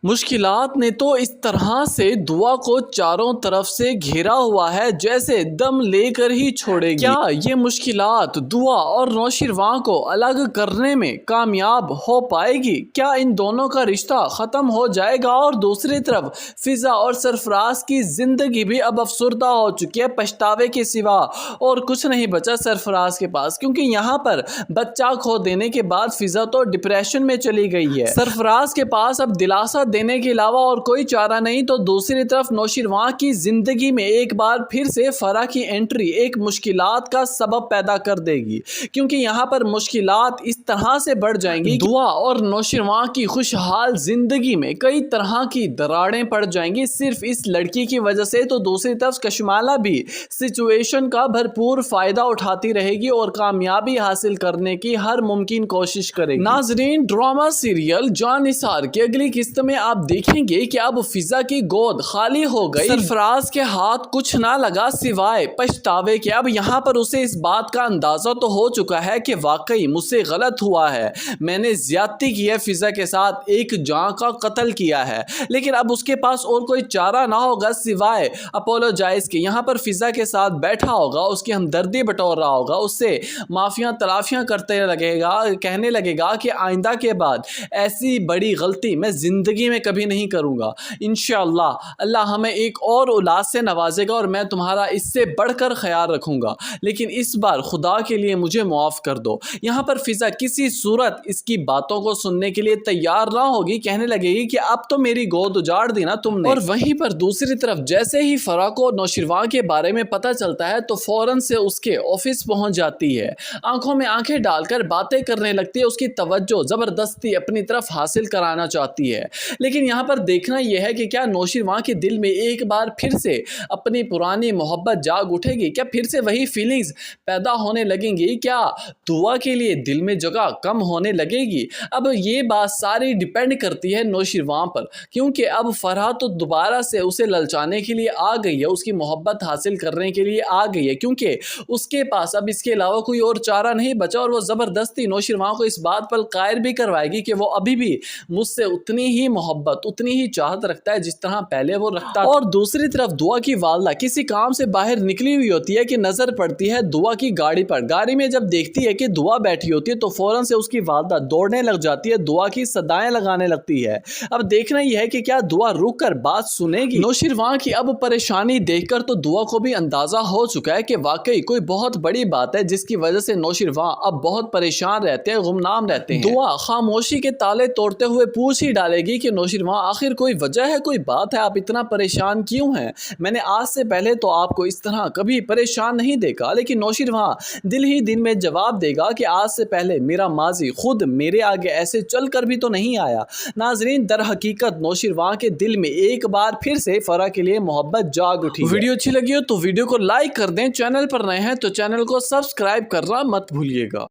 مشکلات نے تو اس طرح سے دعا کو چاروں طرف سے گھیرا ہوا ہے جیسے دم لے کر ہی چھوڑے گی۔ کیا یہ مشکلات دعا اور نوشیروان کو الگ کرنے میں کامیاب ہو پائے گی؟ کیا ان دونوں کا رشتہ ختم ہو جائے گا؟ اور دوسری طرف فضا اور سرفراز کی زندگی بھی اب افسردہ ہو چکی ہے، پچھتاوے کے سوا اور کچھ نہیں بچا سرفراز کے پاس، کیونکہ یہاں پر بچہ کھو دینے کے بعد فضا تو ڈپریشن میں چلی گئی ہے۔ سرفراز کے پاس اب دلاسا دینے کے علاوہ اور کوئی چارہ نہیں، تو دوسری طرف نوشیروان کی زندگی میں ایک بار پھر سے فرح کی انٹری ایک مشکلات کا سبب پیدا کر دے گی، کیونکہ یہاں پر مشکلات اس طرح سے بڑھ جائیں گی، دعا اور نوشیروان کی خوشحال زندگی میں کئی طرح کی دراڑیں پڑ جائیں گی صرف اس لڑکی کی وجہ سے۔ تو دوسری طرف کشمالہ بھی سچویشن کا بھرپور فائدہ اٹھاتی رہے گی اور کامیابی حاصل کرنے کی ہر ممکن کوشش کرے گی۔ ناظرین، ڈرامہ سیریل جان نثار کی اگلی قسط میں آپ دیکھیں گے کہ اب فضا کی گود خالی ہو گئی، سرفراز کے ہاتھ کچھ نہ لگا سوائے پچھتاوے کے۔ اب یہاں پر اسے اس بات کا اندازہ تو ہو چکا ہے کہ واقعی مجھ سے غلط ہوا ہے، میں نے زیادتی کی ہے، فضا کے ساتھ ایک جان کا قتل کیا ہے، لیکن اب اس کے پاس اور کوئی چارہ نہ ہوگا سوائے اپولوجائز کے۔ یہاں پر فضا کے ساتھ بیٹھا ہوگا، اس کی ہمدردی بٹور رہا ہوگا، اس سے معافیاں تلافیاں کرتے لگے گا، کہنے لگے گا کہ آئندہ کے بعد ایسی بڑی غلطی میں زندگی میں کبھی نہیں کروں گا، انشاءاللہ اللہ ہمیں ایک اور اولاد سے نوازے گا اور میں تمہارا اس سے بڑھ کر خیال رکھوں گا، لیکن اس بار خدا کے لیے مجھے معاف کر دو۔ یہاں پر فضا کسی صورت اس کی باتوں کو سننے کے لیے تیار نہ ہوگی، کہنے لگے گی کہ اب تو میری گود اجاڑ دی نا تم نے۔ اور وہیں پر دوسری طرف جیسے ہی فرح کو نوشیروان کے بارے میں پتہ چلتا ہے تو فوراً سے اس کے آفس پہنچ جاتی ہے، آنکھوں میں آنکھیں ڈال کر باتیں کرنے لگتی ہے، اس کی توجہ زبردستی اپنی طرف حاصل کرانا چاہتی ہے۔ لیکن یہاں پر دیکھنا یہ ہے کہ کیا نوشیروان کے دل میں ایک بار پھر سے اپنی پرانی محبت جاگ اٹھے گی؟ کیا پھر سے وہی فیلنگز پیدا ہونے لگیں گی؟ کیا دعا کے لیے دل میں جگہ کم ہونے لگے گی؟ اب یہ بات ساری ڈیپینڈ کرتی ہے نوشیروان پر، کیونکہ اب فرح تو دوبارہ سے اسے للچانے کے لیے آ گئی ہے، اس کی محبت حاصل کرنے کے لیے آ گئی ہے، کیونکہ اس کے پاس اب اس کے علاوہ کوئی اور چارہ نہیں بچا، اور وہ زبردستی نوشیروان کو اس بات پر قائل بھی کروائے گی کہ وہ ابھی بھی مجھ سے اتنی ہی محبت، اتنی ہی چاہت رکھتا ہے جس طرح پہلے وہ رکھتا تھا۔ اور دوسری طرف دعا کی والدہ کسی کام سے باہر نکلی ہوئی ہوتی ہے کہ نظر پڑتی ہے دعا کی گاڑی پر، گاڑی میں جب دیکھتی ہے کہ دعا بیٹھی ہوتی ہے تو فوراً سے اس کی والدہ دوڑنے لگ جاتی ہے، دعا کی صدائیں لگانے لگتی ہے۔ اب دیکھنا یہ ہے کہ کیا دعا رک کر بات سنے گی؟ نوشیروان کی اب پریشانی دیکھ کر تو دعا کو بھی اندازہ ہو چکا ہے کہ واقعی کوئی بہت بڑی بات ہے جس کی وجہ سے نوشیروان اب بہت پریشان رہتے ہیں، غمنام رہتے ہیں۔ دعا خاموشی کے تالے توڑتے ہوئے پوچھ ہی ڈالے گی کہ نوشیروان آخر کوئی وجہ ہے، کوئی بات ہے، آپ اتنا پریشان کیوں ہیں؟ میں نے آج سے پہلے تو آپ کو اس طرح کبھی پریشان نہیں دیکھا۔ لیکن نوشیروان دل ہی دل میں جواب دے گا کہ آج سے پہلے میرا ماضی خود میرے آگے ایسے چل کر بھی تو نہیں آیا۔ ناظرین، در حقیقت نوشیروان کے دل میں ایک بار پھر سے فرح کے لیے محبت جاگ اٹھی۔ ویڈیو اچھی لگی ہو تو ویڈیو کو لائک کر دیں، چینل پر نئے ہیں تو چینل کو سبسکرائب کرنا مت بھولیے گا۔